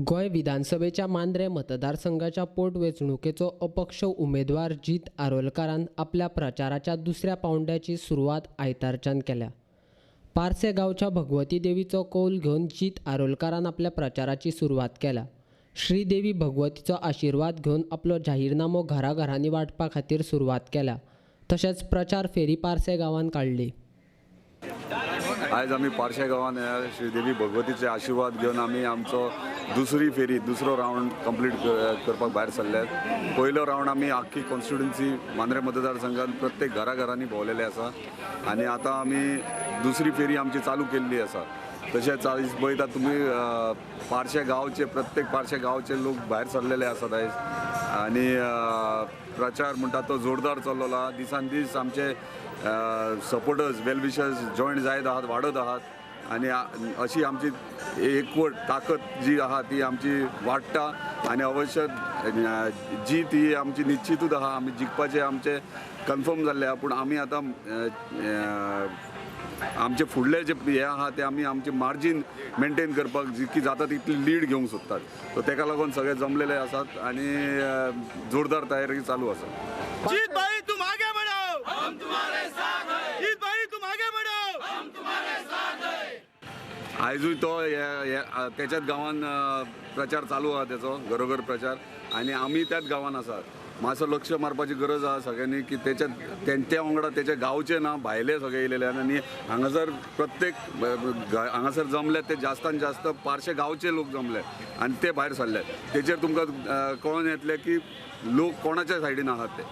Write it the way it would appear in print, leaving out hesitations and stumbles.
गोंय विधानसभेच्या मांद्रे मतदारसंघाच्या पोटवेंचणुकेचो अपक्ष उमेदवार जीत आरोलकारान आपल्या प्रचाराच्या दुसऱ्या पावंड्याची सुरवात आयतारच्यान केल्या. पारसे गांवच्या भगवती देवीचो कौल घेवन जीत आरोलकारान आपल्या प्रचाराची सुरवात केल्या. श्रीदेवी भगवतीचो आशिर्वाद घेवन आपलो जाहीरनामो घराघरांनी वांटपा खातीर सुरवात केल्या. तशेंच प्रचार फेरी पारसे गांवांत काडली. आज आमी पारशे गांवांत श्रीदेवी भगवतीचे आशिर्वाद घेवन आमी आमचो दुसरो रावंड कंप्लीट करपाक भायर सरल्यात. पयलो रावंड आमी आख्खी कॉन्स्टिट्युएन्सी मांद्रे मतदारसंघात प्रत्येक घराघरांनी भोंवलेले आसा आनी आतां आमी दुसरी फेरी आमची चालू केल्ली आसा. तशेंच आयज पळयतात तुमी प्रत्येक पारशे गांवचे लोक भायर सरलेले आसात आयज आनी प्रचार म्हणटा तो जोरदार चल्लोला. दिसान दीस आमचे सपोर्टर्स वेलविशर्स जॉयंट जायत आहात, वाडत आहात आनी अशी आमची एकवट ताकद जी आहा ती आमची वाडटा आनी अवश्य जीत ही आमची निश्चितूच आहा. आमी जिखपाचें आमचें कन्फर्म जाल्लें आहा. पूण आमी आतां आमचे फुडले जे हे आहा ते आमी आमचे मार्जीन मेंटेन करपाक जितकी जाता तितली लीड घेवंक सोदतात. सो तेका लागून सगळे जमलेले आसात आनी जोरदार तयारी चालू आसा. जीत भाई तुम आगे बढ़ो, हम तुम्हारे साथ हैं. जीत भाई तुम आगे बढ़ो, हम तुम्हारे साथ हैं. आयजूय तो त्याच्याच गांवान प्रचार चालू आहा, त्याचो घरोघर प्रचार आनी आमी त्याच गांवान आसात. मातसो लक्ष मारपाची गरज आहा सगळ्यांनी की त्या वांगडा तेच्या गांवचे ना भायले सगळे येयलेले आनी हांगासर प्रत्येक हांगासर जमले ते जास्तान जास्त पारशे गांवचे लोक जमले आनी ते भायर सरले. तेचेर तुमकां कळोन येतले की लोक कोणाच्या सायडीन आहात ते.